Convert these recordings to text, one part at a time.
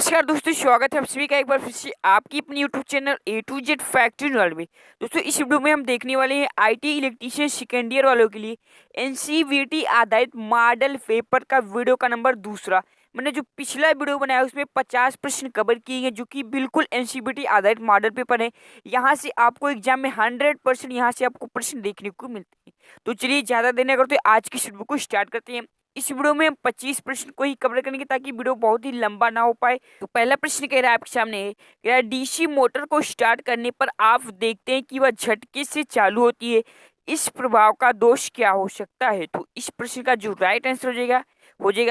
नमस्कार दोस्तों, स्वागत है आप सभी का एक बार फिर से आपकी अपनी YouTube channel A to Z factory world में। दोस्तों, इस वीडियो में हम देखने वाले हैं आईटी इलेक्ट्रीशियन सेकेंड ईयर वालों के लिए एनसीवीटी आधारित मॉडल पेपर का वीडियो का नंबर दूसरा। मैंने जो पिछला वीडियो बनाया उसमें 50 प्रश्न कवर किए हैं जो कि बिल्कुल एनसीवीटी आधारित मॉडल पेपर है। यहाँ से आपको एग्जाम में 100% यहाँ से आपको प्रश्न देखने को मिलते हैं। तो चलिए ज़्यादा देर न करते आज की वीडियो को स्टार्ट करते हैं। इस वीडियो में हम 25 प्रश्न को ही कवर करेंगे ताकि वीडियो बहुत ही लंबा ना हो पाए। तो पहला प्रश्न कह रहा है आपके सामने है, कह रहा है डीसी मोटर को स्टार्ट करने पर आप देखते हैं कि वह झटके से चालू होती है। इस प्रभाव का दोष क्या हो सकता है? तो इस प्रश्न का जो राइट आंसर हो जाएगा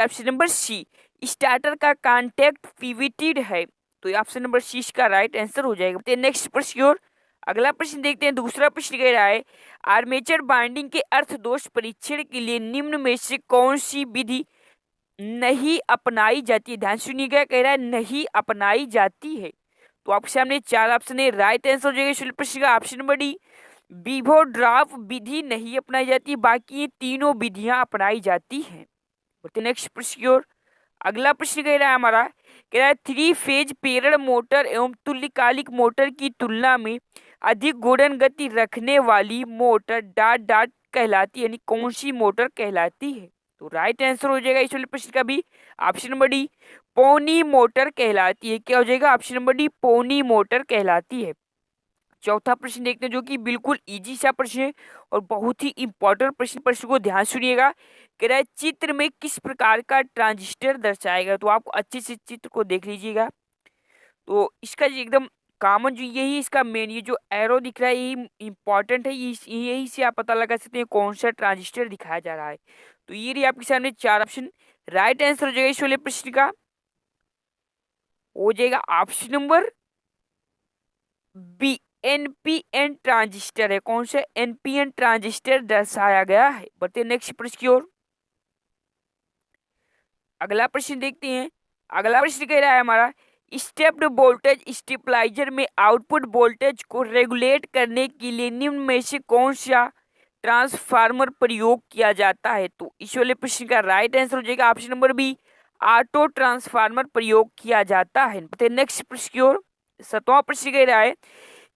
ऑप्शन नंबर सी, स्टार्टर का कॉन्टैक्ट पिविटेड है। तो ऑप्शन नंबर सी इसका राइट आंसर हो जाएगा। तो नेक्स्ट प्रश्न की ओर अगला प्रश्न देखते हैं। दूसरा प्रश्न कह रहा है आर्मेचर बाइंडिंग के अर्थ दोष परीक्षण के लिए निम्न में से कौन सी विधि नहीं अपनाई जाती है? ध्यान सुनिएगा, कह रहा है नहीं अपनाई जाती है। तो आपके सामने चार ऑप्शन है, राइट आंसर हो जाएगा इस प्रश्न का ऑप्शन नंबर डी, विभो ड्राफ विधि नहीं अपनाई जाती, बाकी तीनों विधियां अपनाई जाती हैं। नेक्स्ट प्रश्न की ओर अगला प्रश्न कह रहा है हमारा, कह रहा है 3 फेज प्रेरण मोटर एवं तुल्यकालिक मोटर की तुलना में अधिक घूर्णन गति रखने वाली मोटर डॉट डॉट कहलाती है, यानी कौन सी मोटर कहलाती है? तो राइट आंसर हो जाएगा इस वाले प्रश्न का भी option number D, pony motor कहलाती है। क्या हो जाएगा? Option number D, pony motor कहलाती है। चौथा प्रश्न देखते हैं जो कि बिल्कुल इजी सा प्रश्न है और बहुत ही इंपॉर्टेंट प्रश्न को ध्यान सुनिएगा। कह रहा है चित्र में किस प्रकार का ट्रांजिस्टर दर्शाएगा? तो आपको अच्छे से चित्र को देख लीजिएगा। तो इसका एकदम कॉमन जो यही इसका मेन ये जो एरो दिख रहा है यही इंपॉर्टेंट है, यही से आप पता लगा सकते हैं कौन सा ट्रांजिस्टर दिखाया जा रहा है। तो ये रही आपके सामने चार ऑप्शन, राइट आंसर हो जाएगा इस वाले प्रश्न का हो जाएगा option number B, NPN transistor है। कौन सा एनपीएन ट्रांजिस्टर दर्शाया गया है? बढ़ते नेक्स्ट प्रश्न की ओर। अगला प्रश्न देखते हैं। अगला प्रश्न कह रहा है हमारा स्टेप्ड वोल्टेज स्टेबलाइजर में आउटपुट वोल्टेज को रेगुलेट करने के लिए निम्न में से कौन सा ट्रांसफार्मर प्रयोग किया जाता है? तो इस वाले प्रश्न का राइट आंसर हो जाएगा option number B, auto transformer प्रयोग किया जाता है। नेक्स्ट प्रश्न की ओर 7वां प्रश्न कह रहा है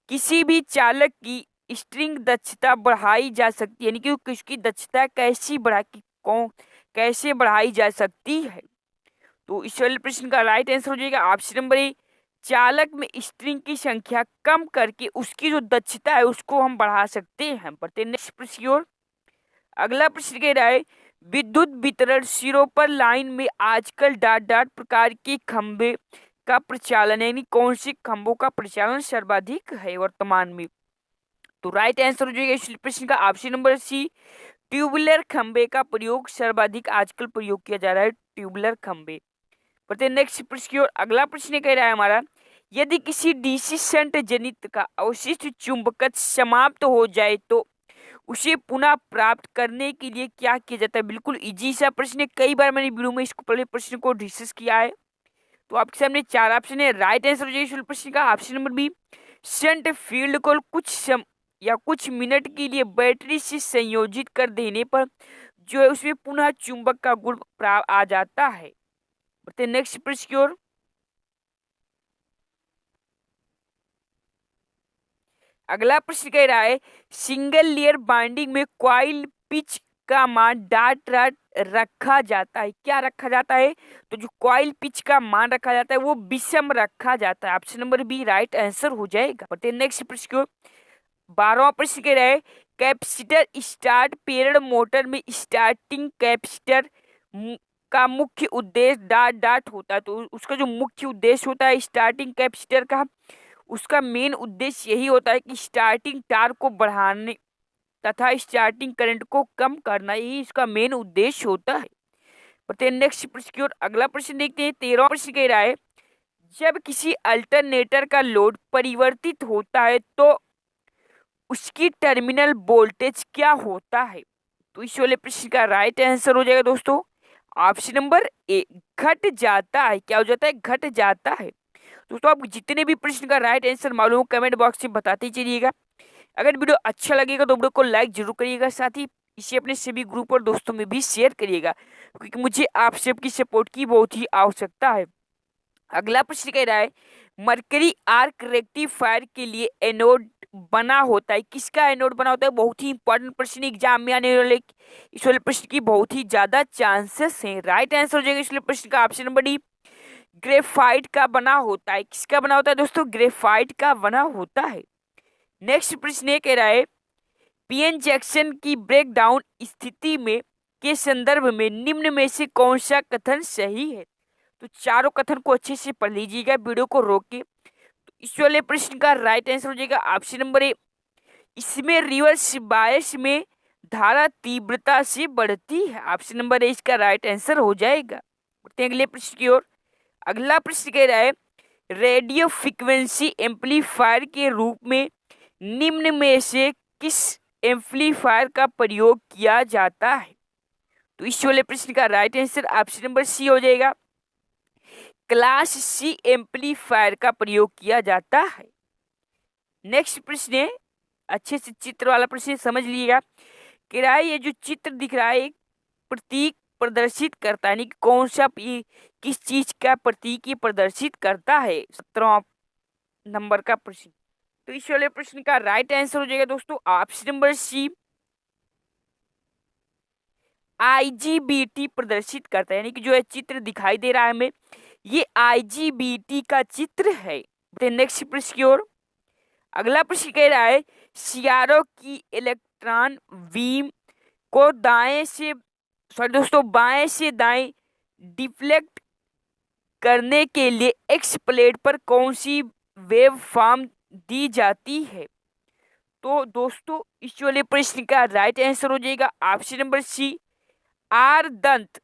किसी भी चालक की स्ट्रिंग दक्षता बढ़ाई जा सकती है, यानी कि उसकी दक्षता कैसे बढ़ाई जा सकती है? तो इस वाले प्रश्न का राइट आंसर हो जाएगा ऑप्शन नंबर ए, चालक में स्ट्रिंग की संख्या कम करके उसकी जो दक्षता है उसको हम बढ़ा सकते हैं। बढ़ते नेक्स्ट प्रश्न की ओर। अगला प्रश्न कह रहा है विद्युत वितरण सिरों पर लाइन में आजकल डॉट डॉट प्रकार के खंभे का प्रचालन है, यानी कौन से खंभों का प्रचालन सर्वाधिक है वर्तमान में? तो राइट आंसर हो जाएगा इस प्रश्न का ऑप्शन नंबर सी, ट्यूबुलर खंभे का प्रयोग सर्वाधिक आजकल प्रयोग किया जा रहा है, ट्यूबुलर खंभे। नेक्स्ट प्रश्न की ओर अगला प्रश्न कह रहा है हमारा यदि किसी डीसी शंट जनित का अवशिष्ट चुंबकत्व समाप्त हो जाए तो उसे पुनः प्राप्त करने के लिए क्या किया जाता है? बिल्कुल इजी सा प्रश्न है, कई बार मैंने वीडियो में इसको पहले प्रश्न को डिस्कस किया है। तो आपके सामने चार ऑप्शन है, राइट आंसर हो जाएगा प्रश्न का option number B, shunt field को कुछ मिनट के लिए बैटरी से संयोजित कर देने पर जो है उसमें पुनः चुंबक का गुण प्राप्त आ जाता है। बढ़ते नेक्स्ट प्रश्न की ओर। अगला प्रश्न कह रहा है सिंगल लेयर बाइंडिंग में कॉइल पिच का मान डॉट डॉट रखा जाता है। क्या रखा जाता है? तो जो कॉइल पिच का मान रखा जाता है वो विषम रखा जाता है। Option number B right answer हो जाएगा। बढ़ते नेक्स्ट प्रश्न की ओर। 12वां प्रश्न कह रहा है कैपेसिटर स्टार्ट प्रेरण मोटर में स्टार्टिंग कैपेसिटर का मुख्य उद्देश्य डॉट डॉट होता है। तो उसका जो मुख्य उद्देश्य होता है स्टार्टिंग कैपेसिटर का, उसका मेन उद्देश्य यही होता है कि स्टार्टिंग टार्क को बढ़ाने तथा स्टार्टिंग करंट को कम करना, यही इसका मेन उद्देश्य होता है। बढ़ते नेक्स्ट प्रश्न की ओर। अगला प्रश्न देखते हैं। 13वां प्रश्न कह रहा है जब किसी अल्टरनेटर का लोड परिवर्तित होता है तो उसकी टर्मिनल वोल्टेज क्या होता है? तो इस वाले प्रश्न का राइट आंसर हो जाएगा दोस्तों ऑप्शन नंबर ए, घट जाता है। क्या हो जाता है? घट जाता है। दोस्तों आप जितने भी प्रश्न का राइट आंसर मालूम हो कमेंट बॉक्स में बताते चलिएगा। अगर वीडियो अच्छा लगेगा तो वीडियो को लाइक जरूर करिएगा, साथ ही इसे अपने सभी ग्रुप और दोस्तों में भी शेयर करिएगा क्योंकि मुझे आप सबकी सपोर्ट की बहुत ही आवश्यकता है। अगला प्रश्न कह रहा है मरकरी आर्क रेक्टिफायर के लिए एनोड बना होता है। किसका एनोड बना होता है? बहुत ही इंपॉर्टेंट प्रश्न, एग्जाम में आने वाले इस वाले प्रश्न की बहुत ही ज्यादा चांसेस हैं। राइट आंसर हो जाएगा इस वाले प्रश्न का ऑप्शन नंबर डी, ग्रेफाइट का बना होता है। किसका बना होता है दोस्तों? ग्रेफाइट का बना होता है। नेक्स्ट प्रश्न ये कह रहा है पीएन जैक्सन की ब्रेकडाउन स्थिति में के संदर्भ में निम्न में से कौन सा कथन सही है? तो चारों कथन को अच्छे से पढ़ लीजिएगा वीडियो को रोक के। तो इस वाले प्रश्न का राइट आंसर हो जाएगा ऑप्शन नंबर ए, इसमें रिवर्स बायस में धारा तीव्रता से बढ़ती है। ऑप्शन नंबर ए इसका राइट आंसर हो जाएगा। बढ़ते हैं अगले प्रश्न की ओर। अगला प्रश्न कह रहा है रेडियो फ्रीक्वेंसी एम्पलीफायर के रूप में निम्न में से किस एम्पलीफायर का प्रयोग किया जाता है? तो इस वाले प्रश्न का right answer option number C हो जाएगा, क्लास सी एम्पलीफायर का प्रयोग किया जाता है। नेक्स्ट प्रश्न है, अच्छे से चित्र वाला प्रश्न समझ लीजिएगा। कह रहा है ये जो चित्र दिख रहा है एक प्रतीक प्रदर्शित करता है, यानी कि कौन सा किस चीज का प्रतीक ये प्रदर्शित करता है? 17वां नंबर का प्रश्न। तो इस वाले प्रश्न का राइट आंसर हो जाएगा दोस्तों ऑप्शन नंबर सी, आईजीबीटी प्रदर्शित करता है। यानी कि जो है चित्र दिखाई दे रहा है हमें, ये आईजीबीटी का चित्र है। नेक्स्ट प्रश्न की ओर। अगला प्रश्न कह रहा है सीआरओ की इलेक्ट्रॉन बीम को बाएं से दाएं डिफ्लेक्ट करने के लिए एक्स प्लेट पर कौन सी वेव फॉर्म दी जाती है? तो दोस्तों इस वाले प्रश्न का राइट आंसर हो जाएगा ऑप्शन नंबर सी, आर दंत।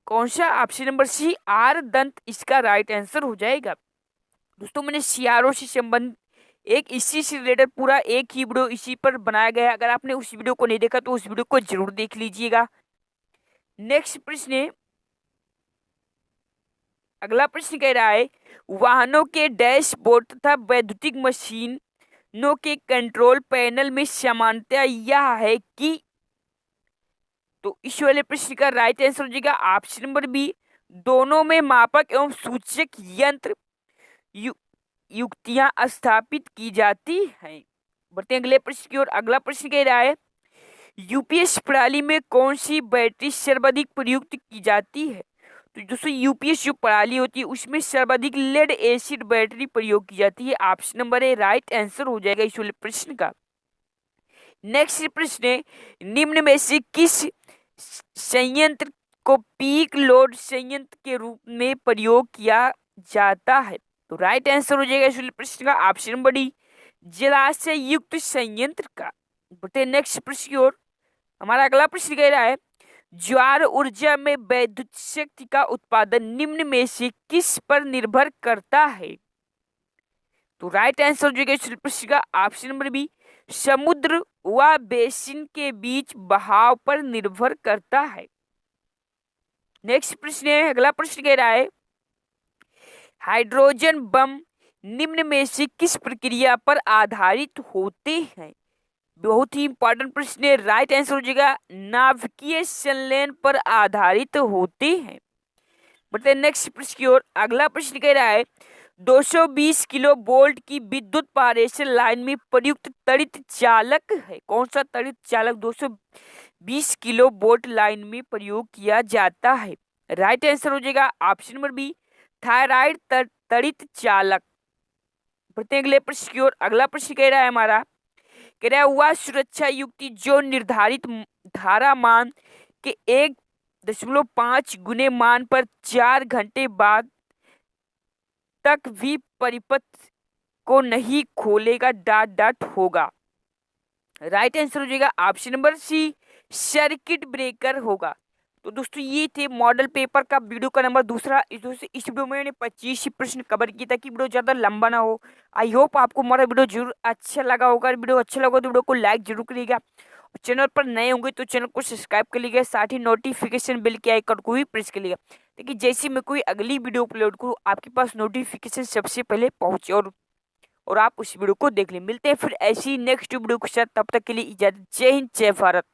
कौन सा? ऑप्शन नंबर सी, आर दंत इसका राइट आंसर हो जाएगा। दोस्तों मैंने सीआरओ से संबंधित एक इसी से रिलेटेड पूरा एक ही वीडियो इसी पर बनाया गया है। अगर आपने उस वीडियो को नहीं देखा तो उस वीडियो को जरूर देख लीजिएगा। नेक्स्ट प्रश्न है, अगला प्रश्न कह रहा है वाहनों के डैशबोर्ड तथा वैद्युतिक मशीनों के कंट्रोल पैनल में समानता यह है कि? तो इस वाले प्रश्न का राइट आंसर हो जाएगा ऑप्शन नंबर बी, दोनों में मापक एवं सूचक यंत्र युक्तियां स्थापित की जाती हैं। बढ़ते हैं अगले प्रश्न की ओर। अगला प्रश्न कह रहा है यूपीएस प्रणाली में कौन सी बैटरी सर्वाधिक प्रयुक्त की जाती है? तो दोस्तों यूपीएस जो प्रणाली होती है उसमें सर्वाधिक लेड एसिड बैटरी प्रयोग की जाती है। Option number A right answer हो जाएगा इस वाले प्रश्न का। नेक्स्ट प्रश्न है निम्न में से किस संयंत्र को पीक लोड संयंत्र के रूप में प्रयोग किया जाता है? तो राइट आंसर हो जाएगा इस प्रश्न का ऑप्शन नंबर डी, जलाशय युक्त संयंत्र का। बढ़ते नेक्स्ट प्रश्न की ओर। हमारा अगला प्रश्न कह रहा है ज्वार ऊर्जा में वैद्युत शक्ति का उत्पादन निम्न में से किस पर निर्भर करता है? तो राइट आंसर हो जाएगा इस प्रश्न का ऑप्शन नंबर बी, समुद्र व बेसिन के बीच बहाव पर निर्भर करता है। नेक्स्ट प्रश्न है, अगला प्रश्न कह रहा है हाइड्रोजन बम निम्न में से किस प्रक्रिया पर आधारित होते हैं? बहुत ही इंपॉर्टेंट प्रश्न है। राइट आंसर हो जाएगा नाभिकीय संलयन पर आधारित होते हैं। बढ़ते नेक्स्ट प्रश्न की ओर। अगला प्रश्न कह रहा है 220 किलो वोल्ट की विद्युत पारेषण लाइन में प्रयुक्त त्वरित चालक है। कौन सा त्वरित चालक 220 किलो वोल्ट लाइन में प्रयोग किया जाता है? राइट आंसर हो जाएगा ऑप्शन नंबर बी, थायराइड त्वरित चालक। बढ़ते अगले प्रश्न की ओर। अगला प्रश्न कह रहा है हमारा, कह रहा है वह सुरक्षा युक्ति जो निर्धारित धारा मान के 1.5 गुने मान पर 4 घंटे बाद तक भी परिपथ को नहीं खोलेगा डॉट होगा। राइट आंसर हो जाएगा option number C, circuit breaker होगा। तो दोस्तों ये थे मॉडल पेपर का वीडियो का नंबर दूसरा। इस वीडियो में मैंने 25 प्रश्न कवर किया ताकि वीडियो ज़्यादा लंबा ना हो। आई होप आपको हमारा वीडियो जरूर अच्छा लगा होगा। वीडियो अच्छा लगा तो वीडियो को लाइक जरूर करिएगा। चैनल पर नए होंगे तो चैनल को सब्सक्राइब कर लीजिएगा, साथ ही नोटिफिकेशन बेल के आइकन को भी प्रेस कर लीजिएगा ताकि जैसे मैं कोई अगली वीडियो अपलोड करूँ आपके पास नोटिफिकेशन सबसे पहले पहुँचे और आप उस वीडियो को देख लें। मिलते हैं फिर ऐसी नेक्स्ट वीडियो के साथ, तब तक के लिए इजाजत। जय हिंद, जय भारत।